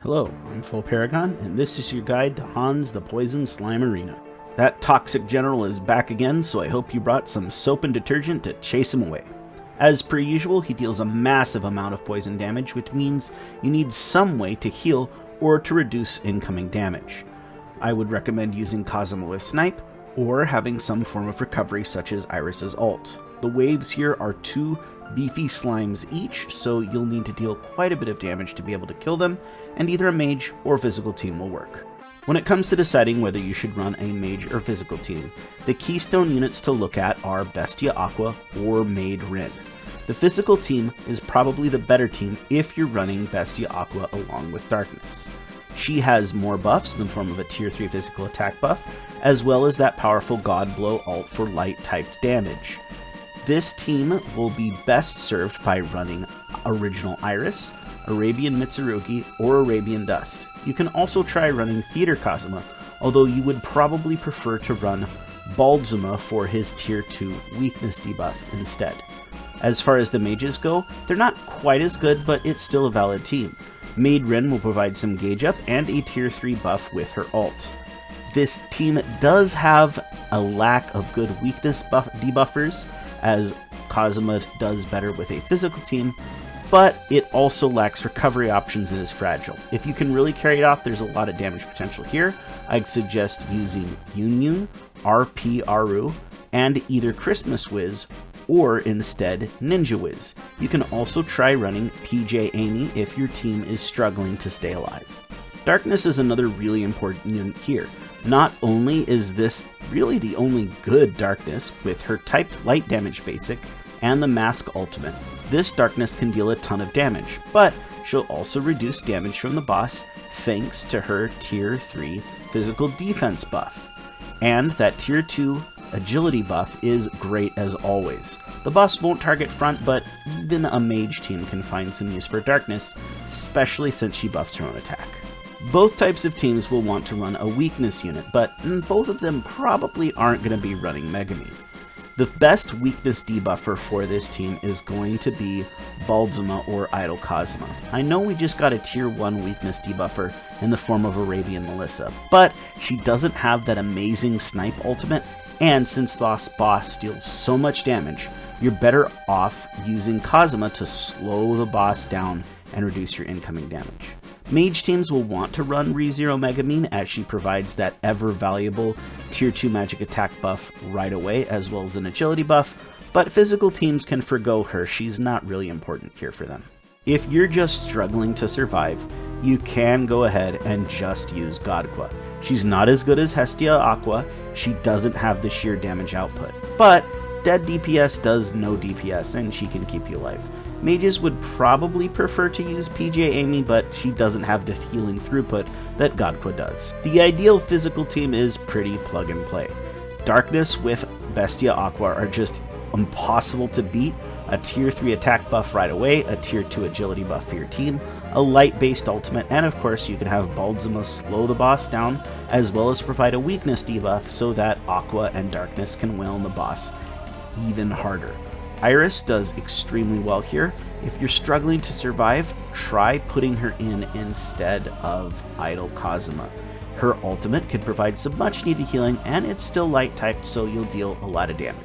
Hello, I'm Full Paragon, and this is your guide to Hans the Poison Slime Arena. That toxic general is back again, so I hope you brought some soap and detergent to chase him away. As per usual, he deals a massive amount of poison damage, which means you need some way to heal or to reduce incoming damage. I would recommend using Kazuma with Snipe, or having some form of recovery such as Iris's ult. The waves here are 2 beefy slimes each, so you'll need to deal quite a bit of damage to be able to kill them, and either a mage or physical team will work. When it comes to deciding whether you should run a mage or physical team, the keystone units to look at are Bestia Aqua or Mage Rin. The physical team is probably the better team if you're running Bestia Aqua along with Darkness. She has more buffs in the form of a tier 3 physical attack buff, as well as that powerful God Blow ult for light typed damage. This team will be best served by running Original Iris, Arabian Mitsurugi, or Arabian Dust. You can also try running Theater Kazuma, although you would probably prefer to run Baldzuma for his tier 2 weakness debuff instead. As far as the mages go, they're not quite as good, but it's still a valid team. Mage Rin will provide some gauge up and a tier 3 buff with her ult. This team does have a lack of good weakness debuffers, as Kazuma does better with a physical team, but it also lacks recovery options and is fragile. If you can really carry it off, there's a lot of damage potential here. I'd suggest using Yunyun, RP Aru, and either Christmas Wiz or instead Ninja Wiz. You can also try running PJ Amy if your team is struggling to stay alive. Darkness is another really important unit here. Not only is this really the only good Darkness with her typed light damage basic and the mask ultimate, this Darkness can deal a ton of damage, but she'll also reduce damage from the boss thanks to her tier 3 physical defense buff. And that tier 2 agility buff is great as always. The boss won't target front, but even a mage team can find some use for Darkness, especially since she buffs her own attack. Both types of teams will want to run a weakness unit, but both of them probably aren't going to be running Megami. The best weakness debuffer for this team is going to be Baldzuma or Idol Kazuma. I know we just got a tier 1 weakness debuffer in the form of Arabian Melissa, but she doesn't have that amazing snipe ultimate, and since this boss deals so much damage, you're better off using Kazuma to slow the boss down and reduce your incoming damage. Mage teams will want to run ReZero Megamine, as she provides that ever valuable tier 2 magic attack buff right away, as well as an agility buff, but physical teams can forgo her. She's not really important here for them. If you're just struggling to survive, you can go ahead and just use Godwa. She's not as good as Hestia Aqua, she doesn't have the sheer damage output, but dead DPS does no DPS and she can keep you alive. Mages would probably prefer to use PJ Amy, but she doesn't have the healing throughput that Godwa does. The ideal physical team is pretty plug and play. Darkness with Bestia Aqua are just impossible to beat. A tier 3 attack buff right away, a tier 2 agility buff for your team, a light based ultimate, and of course you can have Baldzuma slow the boss down, as well as provide a weakness debuff so that Aqua and Darkness can wail on the boss even harder. Iris does extremely well here. If you're struggling to survive, try putting her in instead of Idol Kazuma. Her ultimate can provide some much needed healing, and it's still light typed, so you'll deal a lot of damage.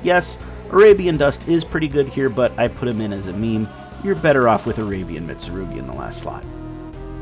Yes, Arabian Dust is pretty good here, but I put him in as a meme. You're better off with Arabian Mitsurugi in the last slot.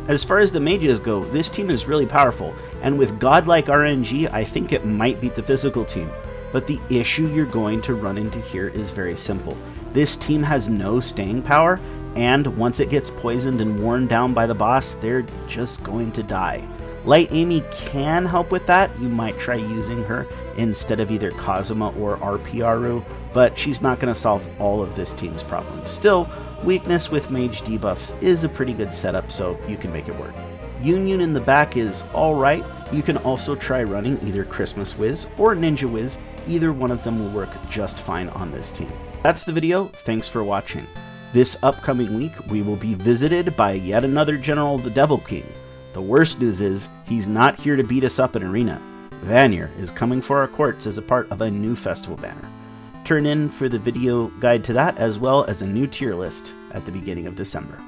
As far as the mages go, this team is really powerful, and with godlike RNG, I think it might beat the physical team. But the issue you're going to run into here is very simple. This team has no staying power, and once it gets poisoned and worn down by the boss, they're just going to die. Light Amy can help with that. You might try using her instead of either Kazuma or RP Aru, but she's not going to solve all of this team's problems. Still, weakness with mage debuffs is a pretty good setup, so you can make it work. Yunyun in the back is alright. You can also try running either Christmas Wiz or Ninja Wiz. Either one of them will work just fine on this team. That's the video. Thanks for watching. This upcoming week, we will be visited by yet another General of the Devil King. The worst news is, he's not here to beat us up in Arena. Vanir is coming for our courts as a part of a new festival banner. Turn in for the video guide to that, as well as a new tier list at the beginning of December.